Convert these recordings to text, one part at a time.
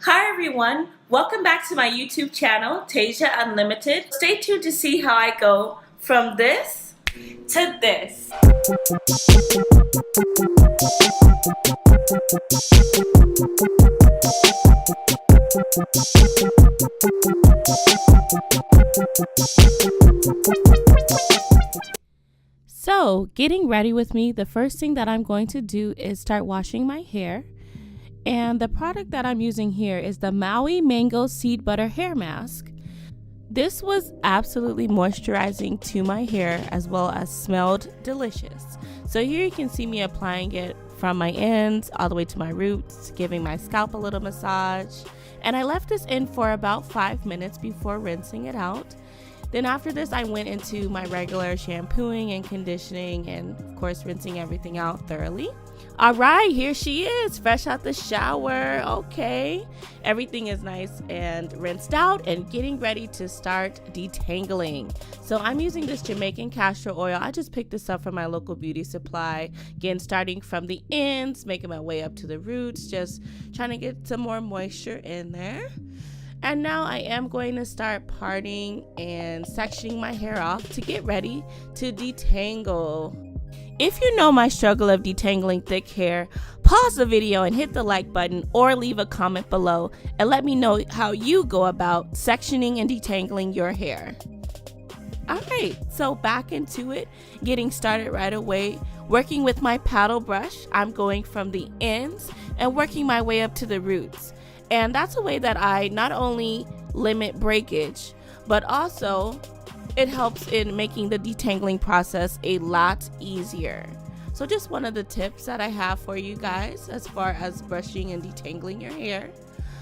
Hi everyone, welcome back to my YouTube channel, Taeja Unlimited. Stay tuned to see how I go from this to this. So, getting ready with me, the first thing that I'm going to do is start washing my hair. And the product that I'm using here is the Maui Mango Seed Butter Hair Mask. This was absolutely moisturizing to my hair as well as smelled delicious. So here you can see me applying it from my ends all the way to my roots, giving my scalp a little massage. And I left this in for about 5 minutes before rinsing it out. Then after this, I went into my regular shampooing and conditioning and of course rinsing everything out thoroughly. All right, here she is, fresh out the shower. Okay, everything is nice and rinsed out and getting ready to start detangling. So I'm using this Jamaican castor oil. I just picked this up from my local beauty supply. Again, starting from the ends, making my way up to the roots, just trying to get some more moisture in there. And now I am going to start parting and sectioning my hair off to get ready to detangle. If you know my struggle of detangling thick hair, pause the video and hit the like button or leave a comment below and let me know how you go about sectioning and detangling your hair. Alright, so back into it, getting started right away. Working with my paddle brush, I'm going from the ends and working my way up to the roots. And that's a way that I not only limit breakage, but also it helps in making the detangling process a lot easier. So just one of the tips that I have for you guys as far as brushing and detangling your hair.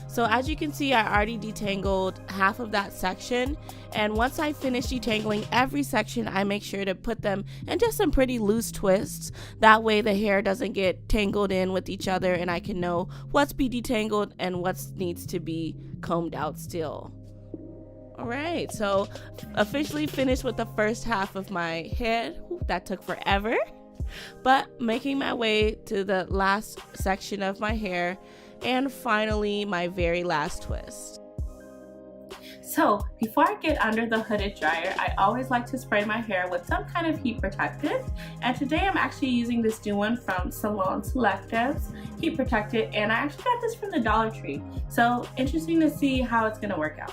So as you can see, I already detangled half of that section. And once I finish detangling every section, I make sure to put them in just some pretty loose twists. That way the hair doesn't get tangled in with each other and I can know what's be detangled and what needs to be combed out still. All right, so officially finished with the first half of my head. That took forever, but making my way to the last section of my hair and finally my very last twist. So before I get under the hooded dryer, I always like to spray my hair with some kind of heat protectant. And today I'm actually using this new one from Salon Selectives, heat protectant, and I actually got this from the Dollar Tree. So interesting to see how it's gonna work out.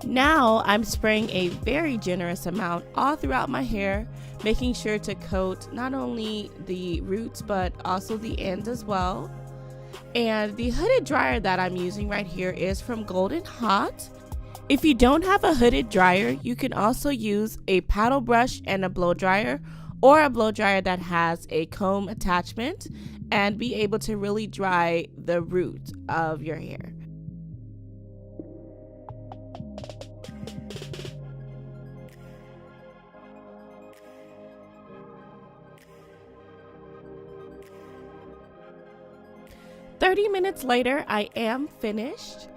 Now I'm spraying a very generous amount all throughout my hair, making sure to coat not only the roots but also the ends as well. And the hooded dryer that I'm using right here is from Golden Hot. If you don't have a hooded dryer, you can also use a paddle brush and a blow dryer, or a blow dryer that has a comb attachment, and be able to really dry the root of your hair. "30 minutes later, I am finished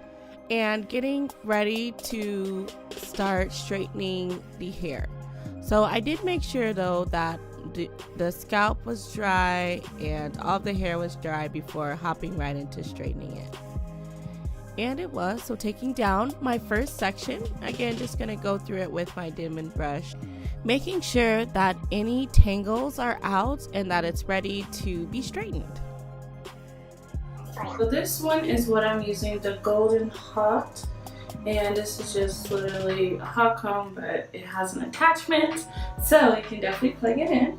and getting ready to start straightening the hair. So I did make sure though that the scalp was dry and all the hair was dry before hopping right into straightening it. And it was. So taking down my first section, again just going to go through it with my diamond brush, making sure that any tangles are out and that it's ready to be straightened. So this one is what I'm using, the Golden Hot, and this is just literally a hot comb, but it has an attachment, so you can definitely plug it in.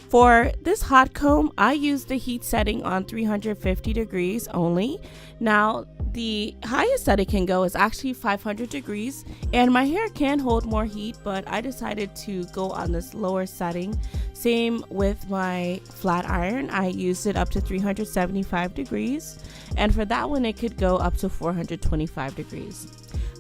For this hot comb, I use the heat setting on 350 degrees only. Now, the highest that it can go is actually 500 degrees, and my hair can hold more heat, but I decided to go on this lower setting. Same with my flat iron, I used it up to 375 degrees, and for that one it could go up to 425 degrees.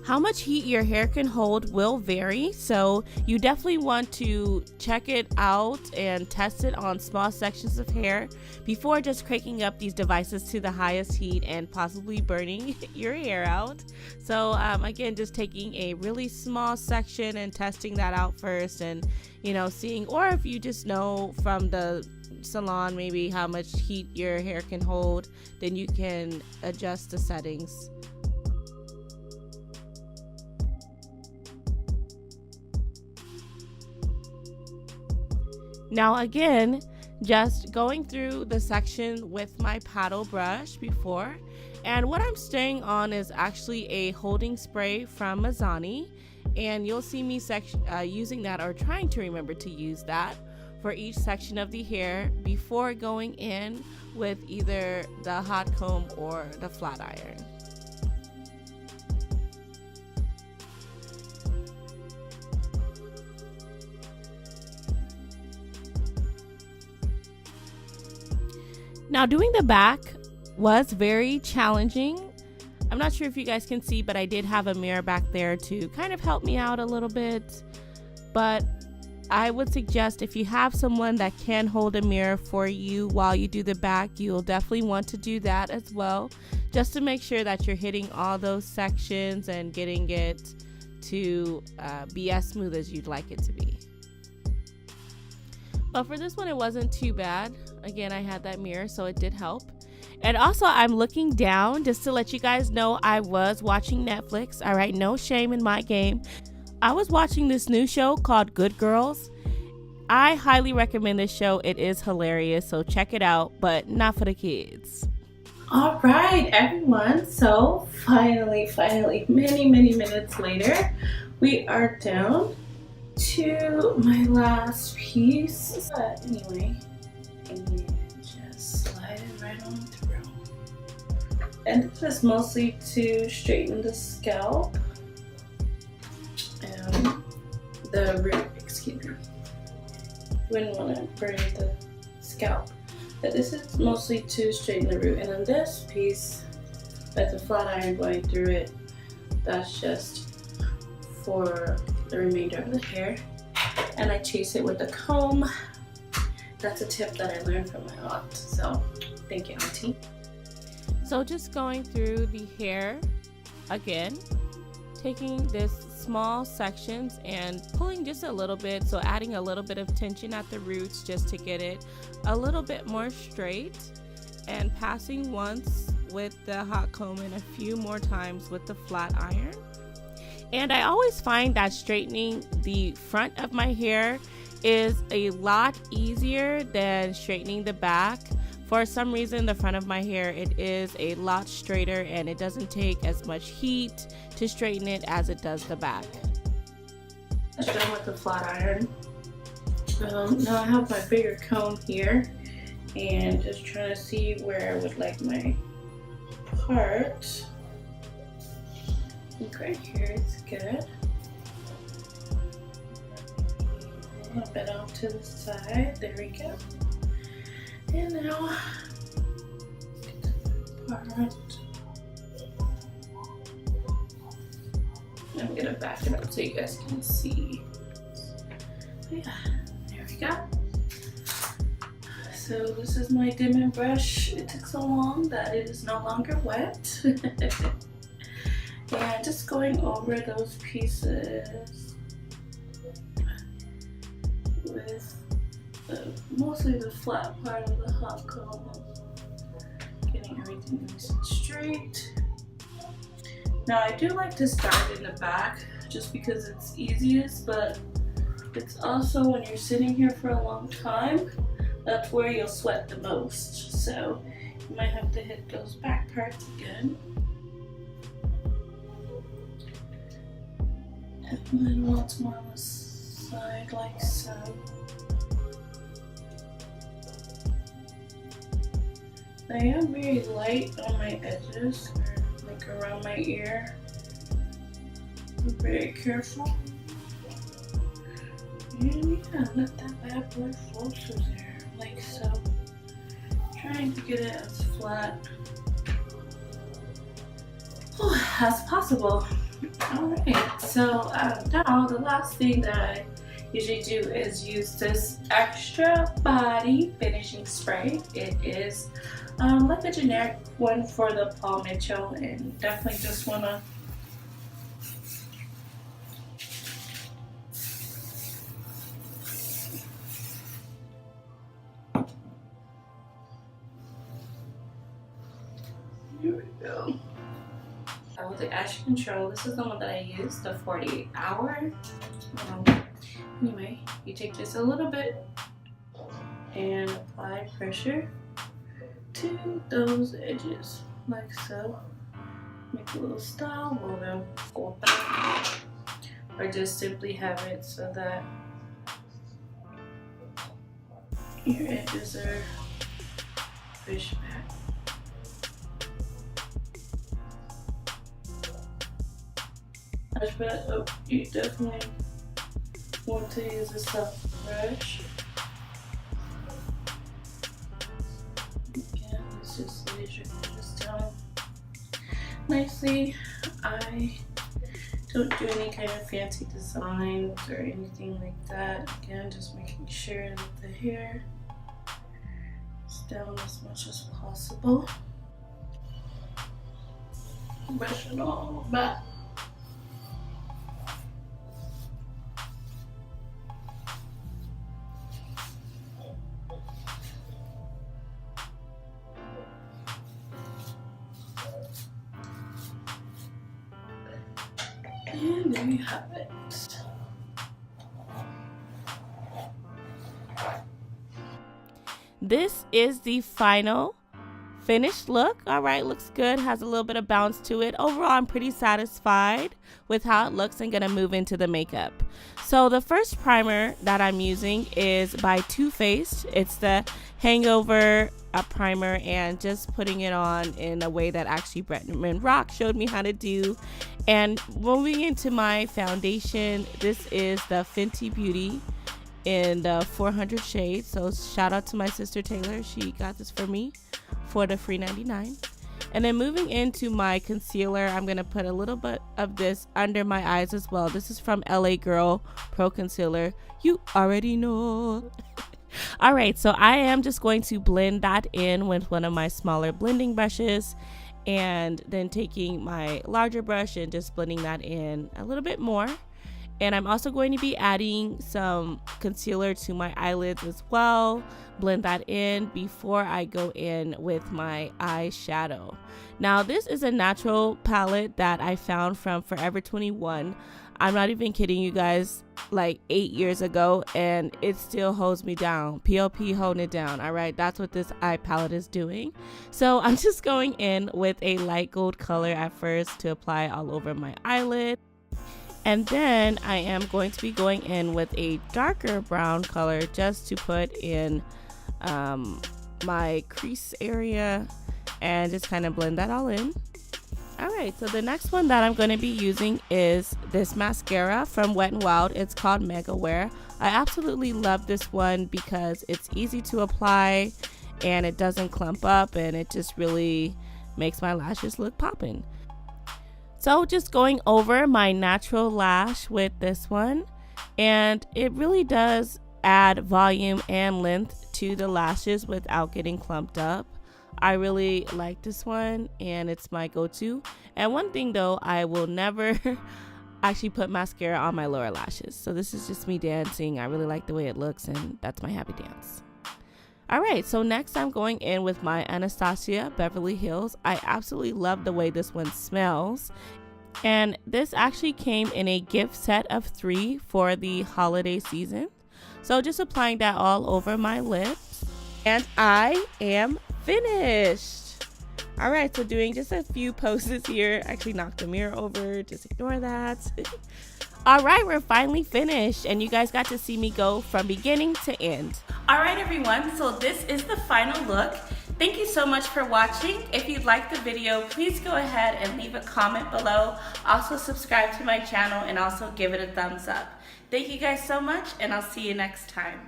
How much heat your hair can hold will vary, so you definitely want to check it out and test it on small sections of hair before just cranking up these devices to the highest heat and possibly burning your hair out. So again, just taking a really small section and testing that out first, and seeing, or if you just know from the salon maybe how much heat your hair can hold, then you can adjust the settings. Now again, just going through the section with my paddle brush before, and what I'm staying on is actually a holding spray from Mazzani, and you'll see me using that, or trying to remember to use that for each section of the hair before going in with either the hot comb or the flat iron. Now doing the back was very challenging. I'm not sure if you guys can see, but I did have a mirror back there to kind of help me out a little bit. But I would suggest if you have someone that can hold a mirror for you while you do the back, you'll definitely want to do that as well, just to make sure that you're hitting all those sections and getting it to be as smooth as you'd like it to be. But for this one, it wasn't too bad. Again, I had that mirror, so it did help. And also, I'm looking down just to let you guys know I was watching Netflix. All right, no shame in my game. I was watching this new show called Good Girls. I highly recommend this show. It is hilarious, so check it out, but not for the kids. All right, everyone. So finally, many minutes later, we are down to my last piece. But anyway, and just slide it right on through. And this is mostly to straighten the scalp and the root, excuse me. Wouldn't want to burn the scalp. But this is mostly to straighten the root. And on this piece, with the flat iron going through it, that's just for the remainder of the hair. And I chase it with a comb. That's a tip that I learned from my aunt. So thank you, Auntie. So just going through the hair again, taking this small sections and pulling just a little bit, so adding a little bit of tension at the roots just to get it a little bit more straight, and passing once with the hot comb and a few more times with the flat iron. And I always find that straightening the front of my hair is a lot easier than straightening the back. For some reason, the front of my hair, it is a lot straighter and it doesn't take as much heat to straighten it as it does the back. I'm done with the flat iron. Now I have my bigger comb here and just trying to see where I would like my part. I think right here is good. A little bit off to the side. There we go. And now, part. I'm gonna back it up so you guys can see. Yeah, there we go. So this is my dimming brush. It took so long that it is no longer wet. And just going over those pieces with mostly the flat part of the hot comb, getting everything nice and straight. Now I do like to start in the back just because it's easiest, but it's also when you're sitting here for a long time, that's where you'll sweat the most. So you might have to hit those back parts again. And then once more on the side like so. I am very light on my edges, or like around my ear. I'm very careful. And yeah, let that bad boy flow through there, like so. Trying to get it as flat as possible. Alright, so now the last thing that I usually do is use this extra body finishing spray. It is like a generic one for the Paul Mitchell, and definitely just want to go. With the Ashy Control, this is the one that I use, the 48 hour. Anyway, you take just a little bit and apply pressure to those edges, like so. Make a little style, luego corta, or just simply have it so that your edges are pushed back. But you definitely want to use a soft brush. Again, it's just lays your edges down nicely. I don't do any kind of fancy designs or anything like that. Again, just making sure that the hair is down as much as possible. Brush it all back. And there you have it. This is the final finished look. All right, looks good, has a little bit of bounce to it. Overall, I'm pretty satisfied with how it looks and gonna move into the makeup. So the first primer that I'm using is by Too Faced. It's the Hangover primer, and just putting it on in a way that actually Bretman Rock showed me how to do. And moving into my foundation, this is the Fenty Beauty in the 400 shades. So shout out to my sister Taylor, she got this for me for the free 99. And then moving into my concealer, I'm gonna put a little bit of this under my eyes as well. This is from LA Girl Pro Concealer. You already know. All right, so I am just going to blend that in with one of my smaller blending brushes, and then taking my larger brush and just blending that in a little bit more. And I'm also going to be adding some concealer to my eyelids as well. Blend that in before I go in with my eyeshadow. Now, this is a natural palette that I found from Forever 21. I'm not even kidding you guys, like 8 years ago, and it still holds me down. PLP holding it down. All right, that's what this eye palette is doing. So I'm just going in with a light gold color at first to apply all over my eyelid. And then I am going to be going in with a darker brown color just to put in my crease area and just kind of blend that all in. All right, so the next one that I'm going to be using is this mascara from Wet n Wild. It's called Mega Wear. I absolutely love this one because it's easy to apply and it doesn't clump up, and it just really makes my lashes look poppin'. So just going over my natural lash with this one, and it really does add volume and length to the lashes without getting clumped up. I really like this one, and it's my go-to. And one thing though, I will never actually put mascara on my lower lashes. So this is just me dancing. I really like the way it looks, and that's my happy dance. All right, so next I'm going in with my Anastasia Beverly Hills. I absolutely love the way this one smells. And this actually came in a gift set of 3 for the holiday season. So just applying that all over my lips. And I am finished. All right, so doing just a few poses here. Actually knocked the mirror over, just ignore that. All right, we're finally finished, and you guys got to see me go from beginning to end. All right, everyone, so this is the final look. Thank you so much for watching. If you liked the video, please go ahead and leave a comment below. Also subscribe to my channel and also give it a thumbs up. Thank you guys so much, and I'll see you next time.